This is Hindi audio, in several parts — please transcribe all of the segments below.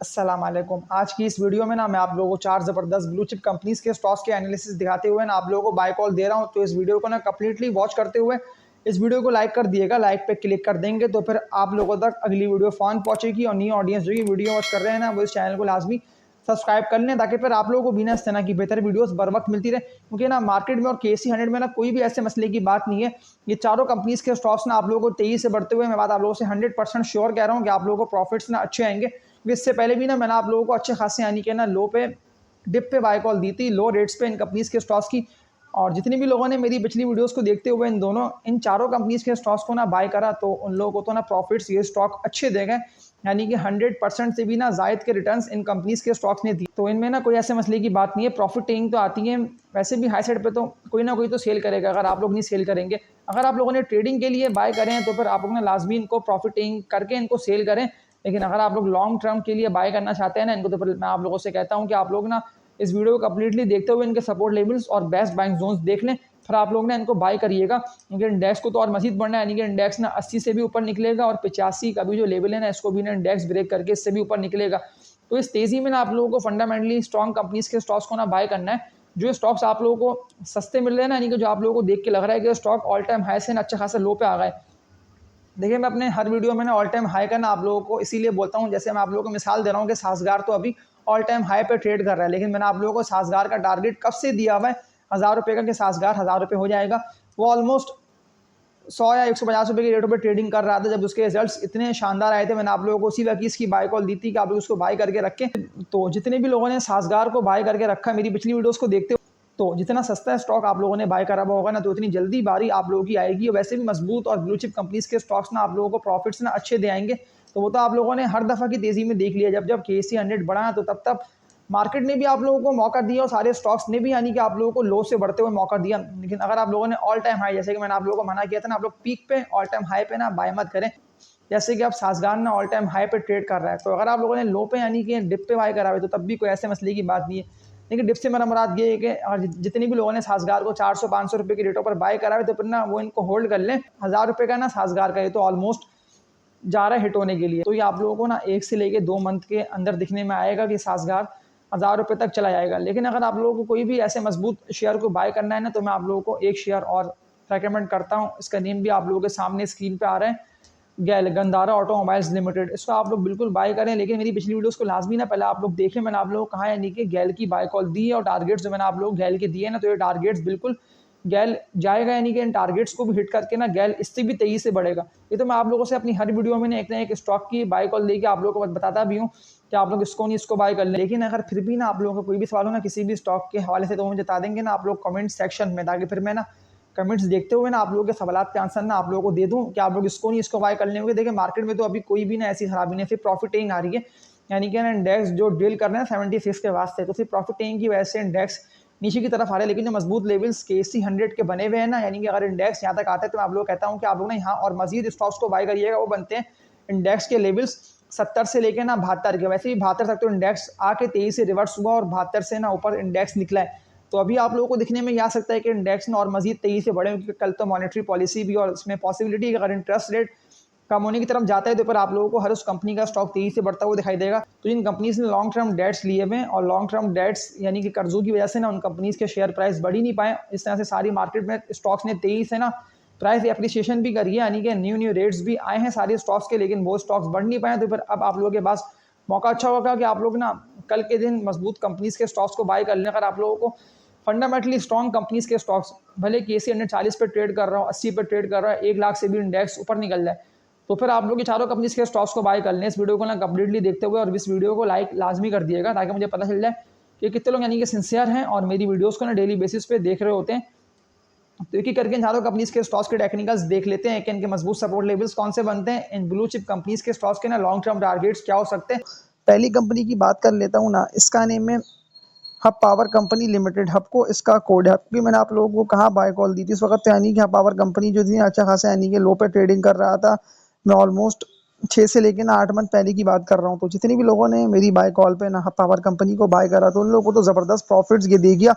अस्सलाम वालेकुम। आज की इस वीडियो में ना मैं आप लोगों को 4 ज़बरदस्त ब्लू चिप कंपनीज़ के स्टॉक्स के एनालिसिस दिखाते हुए ना आप लोगों को बाय कॉल दे रहा हूँ। तो इस वीडियो को ना कंप्लीटली वॉच करते हुए इस वीडियो को लाइक कर दिएगा। लाइक पे क्लिक कर देंगे तो फिर आप लोगों तक अगली वीडियो फ़ौरन पहुँचेगी और न्यू ऑडियंस जो ये वीडियो वॉच कर रहे हैं ना वो इस चैनल को लाज़मी सब्सक्राइब कर लें, ताकि फिर आप लोगों को बिना इस तरह की बेहतर वीडियोस बर वक्त मिलती रहे। क्योंकि ना मार्केट में और केसी 100 में ना कोई भी ऐसे मसले की बात नहीं है। ये चारों कंपनीज़ के स्टॉक्स ना आप लोगों को तेज़ी से बढ़ते हुए मैं बात आप लोगों से 100% श्योर कह रहा हूँ कि आप लोगों को प्रॉफिट्स ना अच्छे आएंगे। इससे पहले भी ना मैंने आप लोगों को अच्छे खासे यानी कि ना लो पे डिप पे बाय कॉल दी थी, लो रेट्स पे इन कंपनीज़ के स्टॉक्स की। और जितने भी लोगों ने मेरी पिछली वीडियोस को देखते हुए इन चारों कंपनीज़ के स्टॉक्स को ना बाय करा, तो उन लोगों को तो ना प्रॉफिट्स ये स्टॉक अच्छे दे गए। यानी कि 100% से भी ना ज़ायद के रिटर्न्स इन कंपनीज़ के स्टॉक्स ने दी। तो इनमें ना कोई ऐसे मसले की बात नहीं है। प्रॉफिट टेकिंग तो आती है, वैसे भी हाई साइड पे तो कोई ना कोई तो सेल करेगा अगर आप लोग नहीं सेल करेंगे। अगर आप लोगों ने ट्रेडिंग के लिए बाय करें तो फिर आप लोग ने लाजमी इनको प्रॉफिट टेकिंग करके इनको सेल करें। लेकिन अगर आप लोग लॉन्ग टर्म के लिए बाय करना चाहते हैं ना इनको, तो फिर मैं आप लोगों से कहता हूँ कि आप लोग ना इस वीडियो को कंप्लीटली देखते हुए इनके सपोर्ट लेवल्स और बेस्ट बाइंग जोन्स देख लें, फिर आप लोग ना इनको बाय करिएगा। क्योंकि इंडेक्स को तो और मजीद बढ़ना है, यानी कि इंडेक्स ना 80 से भी ऊपर निकलेगा और 85 का भी जो लेवल है ना इसको भी ना इंडेक्स ब्रेक करके इससे भी ऊपर निकलेगा। तो इस तेज़ी में ना आप लोगों को फंडामेंटली स्ट्रॉन्ग कंपनीज़ के स्टॉक्स को ना बाय करना है। जो स्टॉक्स आप लोगों को सस्ते मिल रहे हैं ना, यानी कि जो आप लोगों को देख के लग रहा है कि स्टॉक ऑल टाइम हाई से ना अच्छा खासा लो पे आ गया है। देखिए, मैं अपने हर वीडियो में ना ऑल टाइम हाई का ना आप लोगों को इसीलिए बोलता हूँ, जैसे मैं आप लोगों को मिसाल दे रहा हूँ कि सासगार तो अभी ऑल टाइम हाई पे ट्रेड कर रहा है, लेकिन मैंने आप लोगों को सासगार का टारगेट कब से दिया हुआ है, 1000 रुपये का, कि सासगार 1000 रुपये हो जाएगा। वो ऑलमोस्ट 100 या 150 रुपये की रेटों पे ट्रेडिंग कर रहा था। जब उसके रिजल्ट्स इतने शानदार आए थे, मैंने आप लोगों को उसी वक्त इसकी बाय कॉल दी थी कि आप लोग उसको बाय करके रखें। तो जितने भी लोगों ने सासगार को बाय करके रखा, मेरी पिछली वीडियोस को देखते हो, तो जितना सस्ता स्टॉक आप लोगों ने बाय करा हुआ होगा ना, तो उतनी जल्दी बारी आप लोगों की आएगी। और वैसे भी मजबूत और ब्लू चिप कंपनीज के स्टॉक्स ना आप लोगों को प्रॉफिट्स ना अच्छे दे आएंगे। तो वो तो आप लोगों ने हर दफ़ा की तेज़ी में देख लिया। जब जब केसी 100 बढ़ा तो तब तब मार्केट ने भी आप लोगों को मौका दिया और सारे स्टॉक्स ने भी, यानी कि आप लोगों को लो से बढ़ते हुए मौका दिया। लेकिन अगर आप लोगों ने ऑल टाइम हाई, जैसे कि मैंने आप लोगों को मना किया था ना, आप लोग पीक पे ऑल टाइम हाई पे ना बाय मत करें। जैसे कि अब सासगार ना ऑल टाइम हाई पे ट्रेड कर रहा है, तो अगर आप लोगों ने लो पे यानी कि डिप पे बाय करा हुआ है, तो तब भी कोई ऐसे मसले की बात नहीं है। लेकिन डिप से मेरा मुराद ये है कि अगर जितने भी लोगों ने सासगार को 400-500 रुपये की रेटों पर बाय करा है, तो फिर ना वो इनको होल्ड कर लें। 1000 रुपये का ना सासगार का ये तो ऑलमोस्ट जा रहा है हिट होने के लिए। तो ये आप लोगों को ना 1 से लेके 2 मंथ के अंदर दिखने में आएगा कि सासगार 1000 रुपये तक चला जाएगा। लेकिन अगर आप लोगों को कोई भी ऐसे मजबूत शेयर को बाय करना है ना, तो मैं आप लोगों को एक शेयर और रेकमेंड करता हूँ। इसका नेम भी आप लोगों के सामने स्क्रीन पे आ रहा है, गैल, गंधारा ऑटोमोबाइल्स लिमिटेड। इसको आप लोग बिल्कुल बाय करें, लेकिन मेरी पिछली वीडियोस को लाजमी ना पहले आप लोग देखें। मैंने आप लोगों को कहा है यानी कि गैल की बाय कॉल दी है, और टारगेट्स जो मैंने आप लोग गैल के दिए ना, तो ये टारगेट्स बिल्कुल गैल जाएगा, यानी कि इन टारगेट्स को भी हिट करके ना गैल इससे भी तेजी से बढ़ेगा। ये तो मैं आप लोगों से अपनी हर वीडियो में ना एक स्टॉक की बाय कॉल देके आप लोगों को बताता भी हूँ कि आप लोग इसको नहीं इसको बाय कर लें। लेकिन अगर फिर भी ना आप लोगों को कोई भी सवाल हो ना किसी भी स्टॉक के हवाले से, तो मुझे बता देंगे ना आप लोग कमेंट सेक्शन में, ताकि फिर मैं ना कमेंट्स देखते हुए ना आप लोगों के सवालात के आंसर ना आप लोगों को दे दूं कि आप लोग इसको नहीं इसको बाय कर लेंगे। देखिए, मार्केट में तो अभी कोई भी ना ऐसी खराबी नहीं, सिर्फ प्रॉफिट टेकिंग आ रही है। यानी कि ना इंडेक्स जो डील कर रहे हैं 76 के वास्ते, तो सिर्फ प्रॉफिट टेकिंग की वजह से इंडेक्स नीचे की तरफ आ रहे हैं। लेकिन जो मजबूत लेवल्स केसी 100 के बने हुए हैं ना, यानी कि अगर इंडेक्स यहाँ तक आता है, तो मैं आप लोग कहता हूँ कि आप लोग ना यहाँ और मजीद स्टॉक्स को बाय करिएगा। वो बनते हैं इंडेक्स के लेवल्स 70 से लेकर ना 72 के। वैसे ही 72 तक तो इंडेक्स आके 23 से रिवर्स हुआ, और 72 से ना ऊपर इंडेक्स निकला है। तो अभी आप लोगों को दिखने में ये आ सकता है कि इंडेक्स ना और मजीद तेजी से बढ़े, क्योंकि कल तो मॉनेटरी पॉलिसी भी, और इसमें पॉसिबिलिटी है कि अगर इंटरेस्ट रेट कम होने की तरफ जाता है, तो फिर आप लोगों को हर उस कंपनी का स्टॉक तेजी से बढ़ता हुआ दिखाई देगा। तो इन कंपनीज ने लॉन्ग टर्म डेट्स लिए हुए हैं, और लॉन्ग टर्म डेट्स यानी कि कर्जों की वजह से ना उन कंपनीज के शेयर प्राइस बढ़ ही नहीं पाए। इस तरह से सारी मार्केट में स्टॉक्स ने तेजी से ना प्राइस एप्रिसिएशन भी करी है, यानी कि न्यू रेट्स भी आए हैं सारे स्टॉक्स के, लेकिन वो स्टॉक्स बढ़ नहीं पाए। तो फिर अब आप लोगों के पास मौका अच्छा होगा कि आप लोग ना कल के दिन मजबूत कंपनीज के स्टॉक्स को बाय कर लें। अगर आप लोगों को फंडामेंटली स्ट्रॉन्ग कंपनीज के स्टॉक्स, भले केसी 140 पे ट्रेड कर रहा हो, 80 पे ट्रेड कर रहा है, 1 लाख से भी इंडेक्स ऊपर निकल जाए, तो फिर आप लोग ये चारों कंपनीज के स्टॉक्स को बाय कर लें। इस वीडियो को ना कंप्लीटली देखते हुए और इस वीडियो को लाइक लाजमी कर दिएगा, ताकि मुझे पता चल जाए कि कितने लोग यानी कि सिंसियर हैं और मेरी वीडियोस को ना डेली बेसिस पे देख रहे होते हैं। तो एक ही करके इन चारों कंपनीज के स्टॉक्स के टेक्निकल्स देख लेते हैं कि इनके मजबूत सपोर्ट लेवल्स कौन से बनते हैं, इन ब्लू चिप कंपनीज के स्टॉक्स के ना लॉन्ग टर्म टारगेट्स क्या हो सकते हैं। पहली कंपनी की बात कर लेता हूँ ना, इसका नेम है hub power company limited. Hub को इसका कोड है। हब की मैंने आप लोगों को कहाँ बाय कॉल दी थी इस वक्त, यानी कि हब पावर कंपनी जो थी अच्छा खासा यानी कि लो पे ट्रेडिंग कर रहा था। मैं ऑलमोस्ट 6 से लेकर ना 8 मंथ पहले की बात कर रहा हूँ। तो जितने भी लोगों ने मेरी बाय कॉल पे ना हब पावर कंपनी को बाय करा, तो उन लोगों को तो ज़बरदस्त प्रॉफिट्स ये दे गया,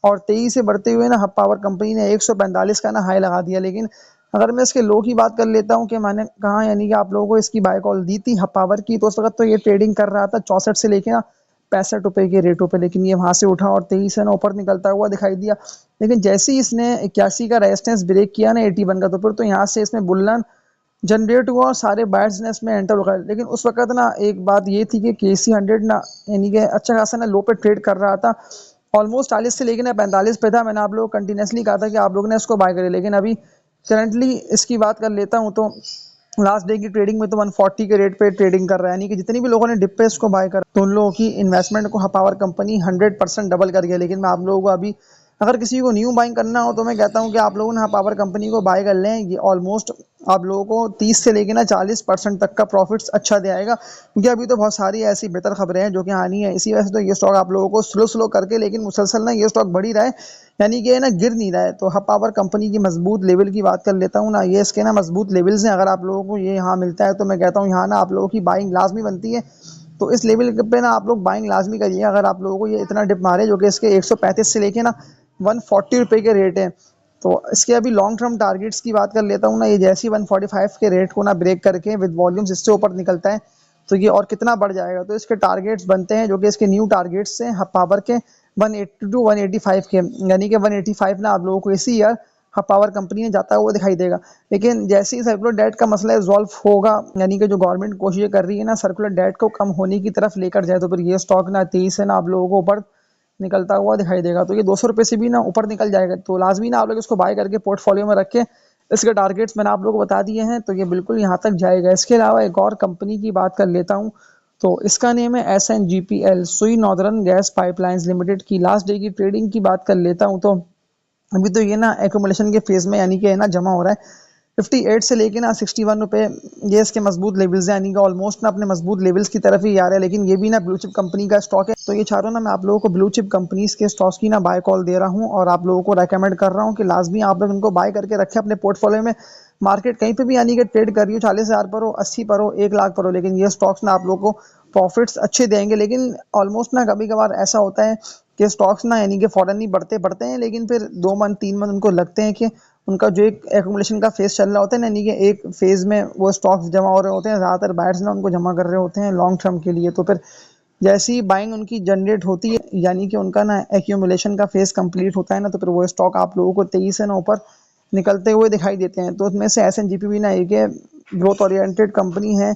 और तेजी से बढ़ते हुए ना हब पावर कंपनी ने 145 का ना हाई लगा दिया। लेकिन अगर मैं इसके लो की बात कर लेता हूँ कि मैंने कहा यानी कि आप लोगों को इसकी बाय कॉल दी थी हब पावर की, तो उस वक्त तो ये ट्रेडिंग कर रहा था 64 से लेके ना 65 रुपए के रेटों पे, लेकिन ये वहां से उठा और 23 है ना ऊपर निकलता हुआ दिखाई दिया। लेकिन जैसे ही इसने 81 का रेजिस्टेंस ब्रेक किया ना 81 का, तो फिर तो यहाँ से इसमें बुलन जनरेट हुआ और सारे बायर्स ने इसमें एंटर हो गए। लेकिन उस वक्त ना एक बात ये थी कि KC 100 ना यानी कि अच्छा खासा ना लो पे ट्रेड कर रहा था, ऑलमोस्ट 40 से लेके ना 45 पे था। मैंने आप लोग को कंटिन्यूसली कहा था कि आप लोगों ने इसको बाय करे, लेकिन अभी करंटली इसकी बात कर लेता हूँ तो लास्ट डे की ट्रेडिंग में तो 140 के रेट पे ट्रेडिंग कर रहा है, यानी कि जितनी भी लोगों ने डिप पे इसको बाय करा तो उन लोगों की इन्वेस्टमेंट को पावर कंपनी 100% डबल कर गया। लेकिन मैं आप लोगों को अभी अगर किसी को न्यू बाइंग करना हो तो मैं कहता हूँ कि आप लोगों ने पावर कंपनी को बाय कर लें। ये ऑलमोस्ट आप लोगों को 30 से लेके ना 40% तक का प्रॉफिट्स अच्छा दे आएगा, क्योंकि अभी तो बहुत सारी ऐसी बेहतर खबरें हैं जो कि आनी है। इसी वजह से तो ये स्टॉक आप लोगों को स्लो स्लो करके लेकिन मुसलसल ना ये स्टॉक बढ़ ही रहा है, यानी कि ना गिर नहीं रहा है। तो हब पावर कंपनी की मजबूत लेवल की बात कर लेता हूँ ना, ये इसके ना मजबूत लेवल्स हैं। अगर आप लोगों को ये यहाँ मिलता है तो मैं कहता हूँ यहाँ ना आप लोगों की बाइंग लाजमी बनती है। तो इस लेवल पे ना आप लोग बाइंग लाजमी करिए अगर आप लोगों को ये इतना डिप मारे, जो कि इसके 135 से लेके ना 140 रुपए के रेट है। तो इसके अभी लॉन्ग टर्म टारगेट्स की बात कर लेता हूँ ना, ये जैसी 145 के रेट को ना ब्रेक करके विद वॉल्यूम्स इससे ऊपर निकलता है तो ये और कितना बढ़ जाएगा। तो इसके टारगेट्स बनते हैं जो कि इसके न्यू टारगेट्स हैं हब पावर के 180 टू 185 के, यानी कि 185 ना आप लोगों को इसी ईयर हब पावर कंपनी में जाता हुआ दिखाई देगा। लेकिन जैसे ही सर्कुलर डेट का मसला रिजॉल्व होगा, यानी कि जो गवर्नमेंट कोशिश कर रही है ना सर्कुलर डेट को कम होने की तरफ लेकर जाए, तो फिर ये स्टॉक ना 23 है ना आप लोगों को ऊपर निकलता हुआ दिखाई देगा। तो ये 200 रुपये से भी ना ऊपर निकल जाएगा, तो लाजमी ना आप लोग इसको बाय करके पोर्टफोलियो में रख के इसके टारगेट्स मैंने आप लोगों को बता दिए हैं, तो ये बिल्कुल यहाँ तक जाएगा। इसके अलावा एक और कंपनी की बात कर लेता हूँ, तो इसका नेम है SNGPL सुई नॉर्दर्न गैस पाइपलाइंस लिमिटेड की। लास्ट डे की ट्रेडिंग की बात कर लेता हूँ तो अभी तो ये ना एक्यूमुलेशन के फेज में, यानी कि ना जमा हो रहा है 58 से लेके ना 61 रुपए, ये इसके मजबूत लेवल्स हैं, यानी कि ऑलमोस्ट ना अपने मजबूत लेवल्स की तरफ ही आ रहा है। लेकिन ये भी ना ब्लू चिप कंपनी का स्टॉक है, तो ये चारों ना मैं आप लोगों को ब्लू चिप कंपनीज के स्टॉक्स की ना बाय कॉल दे रहा हूँ और आप लोगों को रेकमेंड कर रहा हूँ कि लाजमी आप लोग इनको बाय करके रखें अपने पोर्टफोलियो में। मार्केट कहीं पे भी यानी कि ट्रेड कर रही हो 40,000 पर हो, 80 पर हो, 1 लाख पर हो, लेकिन ये स्टॉक्स ना आप लोगों को प्रॉफिट्स अच्छे देंगे। लेकिन ऑलमोस्ट ना कभी कभार ऐसा होता है कि स्टॉक्स ना यानी कि फौरन ही बढ़ते बढ़ते हैं, लेकिन फिर 2 मंथ 3 मंथ उनको लगते हैं कि उनका जो एक एक्यूमुलेशन का फेज चल रहा होता है ना, यानी कि एक फेज में वो स्टॉक्स जमा हो रहे होते हैं, ज़्यादातर बायर्स ना उनको जमा कर रहे होते हैं लॉन्ग टर्म के लिए। तो फिर जैसी ही बाइंग उनकी जनरेट होती है, यानी कि उनका ना एक्यूमुलेशन का फेज कंप्लीट होता है ना, तो फिर वो स्टॉक आप लोगों को 23 से ना ऊपर निकलते हुए दिखाई देते हैं। तो उसमें से SNGP भी ना एक ग्रोथ ओरिएंटेड कंपनी है।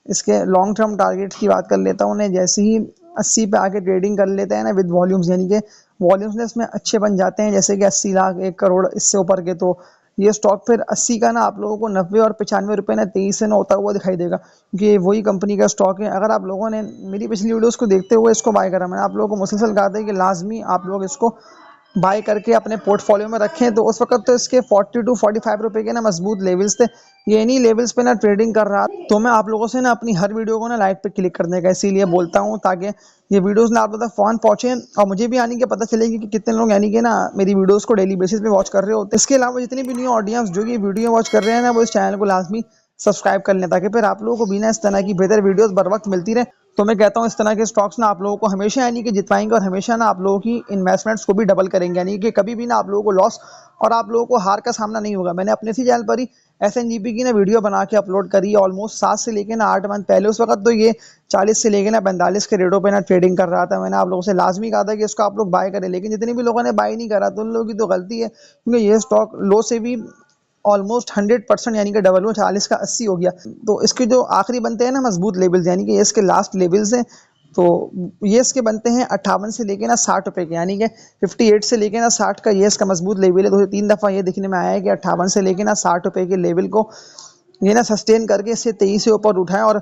इसके लॉन्ग टर्म टारगेट्स की बात कर लेता हूँ, उन्हें जैसे ही 80 पे आके ट्रेडिंग कर लेते हैं ना विद वॉल्यूम्स, यानी कि वॉल्यूम्स इसमें अच्छे बन जाते हैं जैसे कि 80 लाख 1 करोड़ इससे ऊपर के, तो ये स्टॉक फिर 80 का ना आप लोगों को 90 और 95 रुपये ना 23 से ना होता हुआ दिखाई देगा, क्योंकि ये वही कंपनी का स्टॉक है। अगर आप लोगों ने मेरी पिछली वीडियोस को देखते हुए इसको बाय करा, मैंने आप लोगों को मुसलसल कहा था कि लाजमी आप लोग इसको बाय करके अपने पोर्टफोलियो में रखें। तो उस वक्त तो इसके 40 टू 45 रुपए के ना मजबूत लेवल्स थे, ये इन्हीं लेवल्स पे ना ट्रेडिंग कर रहा। तो मैं आप लोगों से ना अपनी हर वीडियो को ना लाइक पे क्लिक करने का इसीलिए बोलता हूँ, ताकि ये वीडियोस ना आप लोग तक फ़ौरन पहुंचे और मुझे भी यानी कि पता चलेगी कि कितने लोग यानी कि ना मेरी वीडियोस को डेली बेसिस पे वॉच कर रहे होते हैं। इसके अलावा जितनी भी न्यू ऑडियंस जो ये वीडियो वॉच कर रहे हैं ना, वो इस चैनल को लाजमी सब्सक्राइब कर लें, ताकि फिर आप लोगों को बिना इस तरह की बेहतर वीडियोस बर वक्त मिलती रहे। तो मैं कहता हूँ इस तरह के स्टॉक्स ना आप लोगों को हमेशा यानी कि जितवाएंगे और हमेशा ना आप लोगों की इन्वेस्टमेंट्स को भी डबल करेंगे, यानी कि कभी भी ना आप लोगों को लॉस और आप लोगों को हार का सामना नहीं होगा। मैंने अपने इसी चैनल पर ही SNGP की ना वीडियो बना के अपलोड करी है ऑलमोस्ट 7 से लेके ना 8 मंथ पहले। उस वक्त तो ये 40 से लेके ना 45 के रेटों पे ना ट्रेडिंग कर रहा था। मैंने आप लोगों से लाजमी कहा था कि इसको आप लोग बाय करें, लेकिन जितने भी लोगों ने बाय नहीं करा तो उन लोगों की तो गलती है, क्योंकि ये स्टॉक लो से भी ऑलमोस्ट 100% यानी कि डबल हुआ, 40 का 80 हो गया। तो इसके जो आखिरी बनते हैं ना मजबूत लेवल्स, यानी कि ये इसके लास्ट लेवल्स हैं, तो ये इसके बनते हैं 58 से लेके ना 60 रुपए के, यानी कि 58 से लेके ना 60 का ये इसका मजबूत लेवल है। 2 से 3 दफ़ा ये दिखने में आया है कि 58 से लेके ना 60 रुपए के लेवल को ये ना सस्टेन करके इससे 23 से ऊपर उठाएं और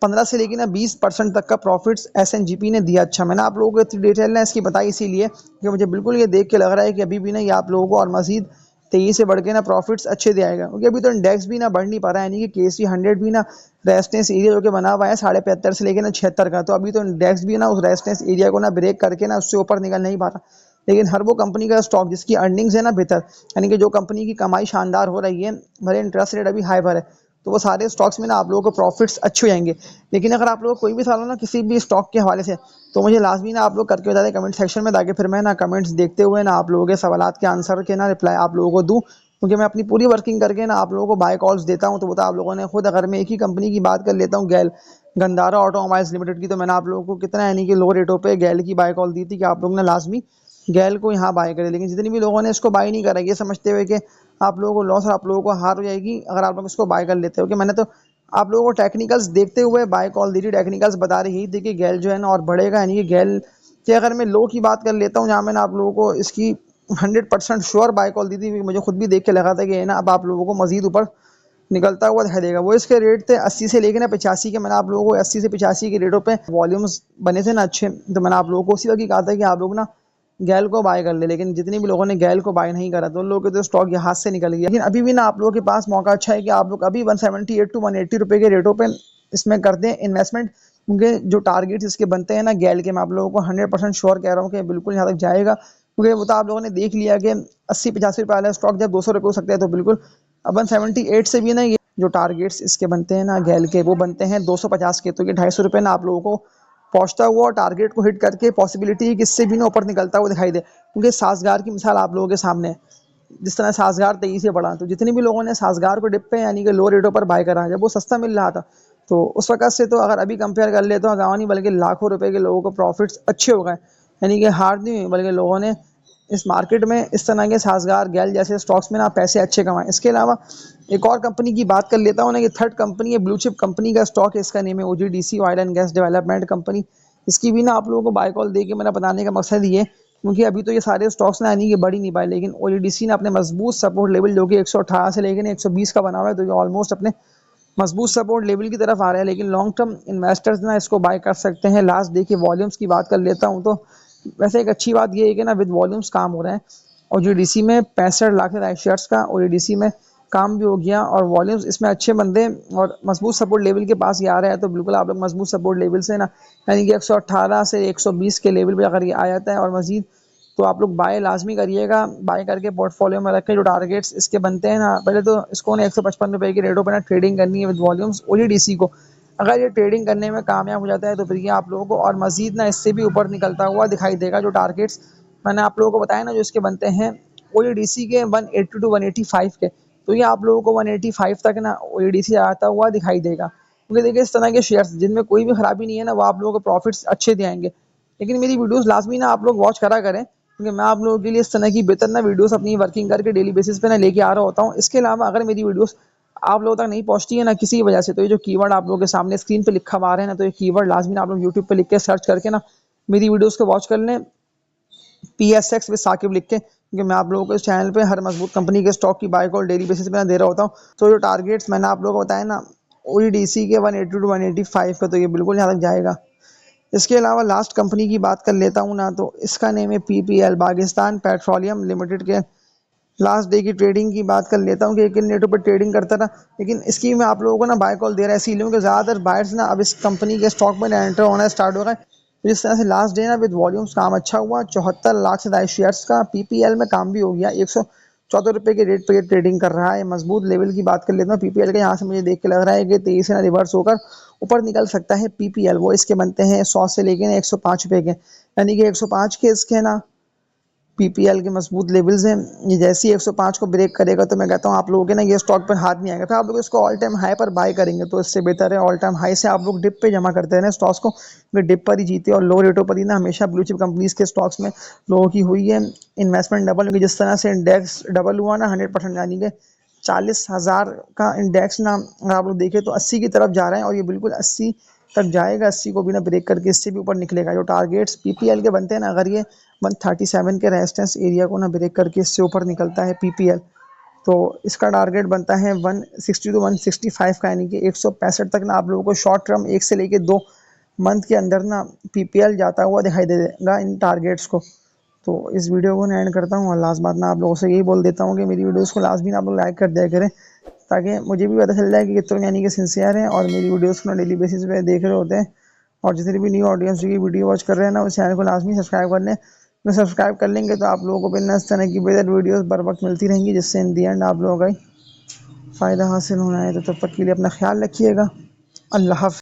15 से लेके ना 20% तक का प्रॉफिट्स SNGP ने दिया। अच्छा, मैंने आप लोगों को इतनी डिटेल ना इसकी बताई इसीलिए कि मुझे बिल्कुल ये देख के लग रहा है कि अभी भी ना ये आप लोगों को और मजीद 23 से बढ़ के ना प्रॉफिट्स अच्छे दे आएगा, क्योंकि अभी तो इंडेक्स भी ना बढ़ नहीं पा रहा है, यानी कि KC 100 भी ना रेजिस्टेंस एरिया जो कि बना हुआ है 75.5 से लेके ना 76 का, तो अभी तो इंडेक्स भी ना उस रेजिस्टेंस एरिया को ना ब्रेक करके ना उससे ऊपर निकल नहीं पा रहा। लेकिन हर वो कंपनी का स्टॉक जिसकी अर्निंग्स है ना बेहतर, यानी कि जो कंपनी की कमाई शानदार हो रही है, भले इंटरेस्ट रेट अभी हाई पर है, तो वो सारे स्टॉक्स में ना आप लोगों को प्रॉफिट्स अच्छे हो जाएंगे। लेकिन अगर आप लोग कोई भी सवाल हो ना किसी भी स्टॉक के हवाले से, तो मुझे लाजमी ना आप लोग करके बता दें कमेंट सेक्शन में, ताकि फिर मैं ना कमेंट्स देखते हुए ना आप लोगों के सवालात के आंसर के ना रिप्लाई आप लोगों को दूँ। क्योंकि मैं अपनी पूरी वर्किंग करके ना आप लोगों को बाय कॉल्स देता हूँ। तो बता आप लोगों ने खुद, अगर मैं एक ही कंपनी की बात कर लेता हूँ, गैल गंधारा ऑटोमोबाइल्स लिमिटेड की, तो मैंने आप लोगों को कितना यानी कि लो रेटों पे गैल की बाय कॉल दी थी कि आप लोग ने लाजमी गैल को यहाँ बाय करें। लेकिन जितने भी लोगों ने इसको बाय नहीं करा, ये समझते हुए कि आप लोगों को लॉस और आप लोगों को हार हो जाएगी अगर आप लोग इसको बाय कर लेते हो, कि मैंने तो आप लोगों को टेक्निकल्स देखते हुए बाय कॉल दी थी। टेक्निकल्स बता रही थी कि गैल जो है ना और बढ़ेगा, यानी कि गैल कि अगर मैं लो की बात कर लेता हूँ, जहाँ मैंने आप लोगों को इसकी 100% श्योर बाय कॉल दी थी, क्योंकि मुझे खुद भी देख के लगा था कि ना अब आप लोगों को मजीद ऊपर निकलता हुआ दिखाई देगा। वो इसके रेट थे 80 से लेकर ना 85 के। मैंने आप लोगों को 80 से 85 के रेटों पे वॉल्यूम्स बने थे ना अच्छे, तो मैंने आप लोगों को उसी वक्त ही कहा था कि आप लोग ना गैल को बाय कर ले। लेकिन जितने भी लोगों ने गैल को बाय नहीं करा, तो उन लोगों के तो स्टॉक ये हाथ से निकल गया। लेकिन अभी भी ना आप लोगों के पास मौका अच्छा है कि आप लोग अभी 178 टू 180 रुपए के रेटों पे इसमें कर दें इन्वेस्टमेंट, क्योंकि जो टारगेट्स इसके बनते हैं ना गैल के, मैं आप लोगों को 100% श्योर कह रहा हूँ कि बिल्कुल यहाँ तक जाएगा। क्योंकि वो तो आप लोगों ने देख लिया कि 80-85 रुपये वाला स्टॉक जब 200 रुपये हो सकता है, तो बिल्कुल अब 178 से भी ना ये जो टारगेट्स इसके बनते हैं ना गैल के, वो बनते हैं 250 के। तो ये 250 रुपये ना आप लोगों को पहुंचता हुआ और टारगेट को हिट करके पॉसिबिलिटी है कि इससे भी ना ऊपर निकलता हुआ दिखाई दे। क्योंकि साजगार की मिसाल आप लोगों के सामने है, जिस तरह साजगार तेजी से बढ़ा, तो जितने भी लोगों ने साजगार को डिप पे यानी कि लो रेटों पर बाय करा, जब वो सस्ता मिल रहा था, तो उस वक्त से तो अगर अभी कंपेयर कर ले तो गाँव नहीं बल्कि लाखों रुपए के लोगों को प्रॉफिट्स अच्छे हो गए। यानी कि हार नहीं हुई, बल्कि लोगों ने इस मार्केट में इस तरह के साजगार गैल जैसे स्टॉक्स में ना पैसे अच्छे कमाए। इसके अलावा एक और कंपनी की बात कर लेता हूँ ना, ये थर्ड कंपनी है, ब्लू चिप कंपनी का स्टॉक है, इसका नेम है OGDC, oil and gas development company. इसकी भी ना आप लोगों को बाय कॉल दे के मैंने बताने का मकसद ये, क्योंकि अभी तो ये सारे स्टॉक्स ना यानी कि बढ़ ही नहीं पाए, लेकिन ओजीडीसी ने अपने मजबूत सपोर्ट लेवल जो कि 118 से लेकर 120 का बना हुआ है, तो ये ऑलमोस्ट अपने मजबूत सपोर्ट लेवल की तरफ आ रहा है। लेकिन लॉन्ग टर्म इन्वेस्टर्स ना इसको बाय कर सकते हैं। लास्ट डे के वॉल्यूम्स की बात कर लेता हूँ, तो वैसे एक अच्छी बात ये है कि ना विद वॉल्यूम्स काम हो रहा है, और ओजीडीसी में 65 लाख शेयर्स का ओजीडीसी में काम भी हो गया, और वॉल्यूम्स इसमें अच्छे बंदे और मजबूत सपोर्ट लेवल के पास ये आ रहा है। तो बिल्कुल आप लोग मजबूत सपोर्ट लेवल से ना यानी कि 118 से 120 के लेवल पे अगर ये आ जाता है और मजीद, तो आप लोग बाय लाजमी करिएगा। बाय करके पोर्टफोलियो में रखें। जो टारगेट्स इसके बनते हैं ना, पहले तो इसको ना 155 रुपये के रेटों पर ना ट्रेडिंग करनी है विद वॉल्यूम्स ओजीडीसी को। अगर ये ट्रेडिंग करने में कामयाब हो जाता है, तो फिर ये आप लोगों को और मजीद ना इससे भी ऊपर निकलता हुआ दिखाई देगा। जो टारगेट्स मैंने आप लोगों को बताया ना जो इसके बनते हैं ओजीडीसी के 180 टू 185 के, तो ये आप लोगों को 185 तक ना ओजीडीसी आता हुआ दिखाई देगा। क्योंकि देखिए इस तरह के शेयर्स जिनमें कोई भी खराबी नहीं है ना, वो आप लोगों को प्रॉफिट्स अच्छे देंगे। लेकिन मेरी वीडियोस लाजमी ना आप लोग वॉच करा करें, क्योंकि मैं आप लोगों के लिए इस तरह की बेहतर ना वीडियोस अपनी वर्किंग करके डेली बेसिस पे ना लेके आ रहा होता हूँ। इसके अलावा अगर मेरी वीडियोस आप लोगों तक नहीं पहुंचती है ना किसी वजह से, तो ये जो कीवर्ड आप लोगों के सामने स्क्रीन पे लिखा हुआ आ रहे हैं ना, तो ये कीवर्ड लाजमी आप लोग यूट्यूब पे लिख के सर्च करके ना मेरी वीडियोस को वॉच कर लें, PSX विद साकिब लिख के, क्योंकि मैं आप लोगों को इस चैनल पे हर मजबूत कंपनी के स्टॉक की बाय कॉल डेली बेसिस पे ना दे रहा होता हूँ। तो जो टारगेट्स मैंने आप लोगों को बताया ना ओईडीसी के 180 टू 185 का, तो ये बिल्कुल यहाँ तक जाएगा। इसके अलावा लास्ट कंपनी की बात कर लेता हूँ ना, तो इसका नेम है PPL, पाकिस्तान पेट्रोलियम लिमिटेड के। लास्ट डे की ट्रेडिंग की बात कर लेता हूँ कि एक नेटों पर ट्रेडिंग करता था, लेकिन इसकी मैं आप लोगों को ना बाय कॉल दे रहा है इसीलिए कि ज़्यादातर बायर्स ना अब इस कंपनी के स्टॉक में एंटर होना स्टार्ट हो गए। तो जिस तरह से लास्ट डे ना विद वॉल्यूम्स काम अच्छा हुआ, 74 लाख से ज़्यादा शेयर्स का PPL में काम भी हो गया, 114 रुपये के रेट पर ट्रेडिंग कर रहा है। मजबूत लेवल की बात कर लेता हूँ PPL का, यहाँ से मुझे देख के लग रहा है कि तेजी से ना रिवर्स होकर ऊपर निकल सकता है PPL। वो इसके बनते हैं 100 से लेकर 105 रुपये के, यानी कि 105 के इसके ना PPL के मजबूत लेवल्स हैं। ये जैसे ही 105 को ब्रेक करेगा, तो मैं कहता हूँ आप लोगों के ना ये स्टॉक पर हाथ नहीं आएगा। फिर आप लोग इसको ऑल टाइम हाई पर बाय करेंगे तो इससे बेहतर है ऑल टाइम हाई से आप लोग डिप पे जमा करते हैं स्टॉक्स को, क्योंकि डिप पर ही जीते और लो रेटों पर ही ना हमेशा ब्लू चिप कंपनीज के स्टॉक्स में लोगों की हुई है इन्वेस्टमेंट डबल। क्योंकि जिस तरह से इंडेक्स डबल हुआ ना 100%, यानी कि 40,000 का इंडेक्स ना अगर आप लोग देखें तो 80 की तरफ जा रहा है, और ये बिल्कुल 80 तक जाएगा। 80 को भी ना ब्रेक करके इससे भी ऊपर निकलेगा। जो टारगेट्स PPL के बनते हैं ना, अगर ये 137 के रेजिस्टेंस एरिया को ना ब्रेक करके इससे ऊपर निकलता है PPL, तो इसका टारगेट बनता है 160 टू 165 का, यानी कि 165 तक ना आप लोगों को शॉर्ट टर्म 1 से लेके 2 मंथ के अंदर ना PPL जाता हुआ दिखाई देगा इन टारगेट्स को। तो इस वीडियो को मैं एंड करता हूँ, और लास्ट बात ना आप लोगों से यही बोल देता हूँ कि मेरी वीडियोस को लास्ट भी आप लोग लाइक कर दिया करें, ताकि मुझे भी पता चल जाए कि कितने यानी कि सिंसियर हैं और मेरी वीडियोस को डेली बेसिस पे देख रहे होते हैं। और जितनी भी न्यू ऑडियंस की वीडियो वॉच कर रहे हैं ना, उस चैनल को लाजमी सब्सक्राइब कर लें। तो सब्सक्राइब कर लेंगे तो आप लोगों को बिना इस तरह की बेहतर वीडियोस बर वक्त मिलती रहेंगी, जिससे इन दी एंड आप लोगों का फ़ायदा हासिल होना है। तो तब तक के लिए अपना ख्याल रखिएगा। अल्लाह हाफ़िज़।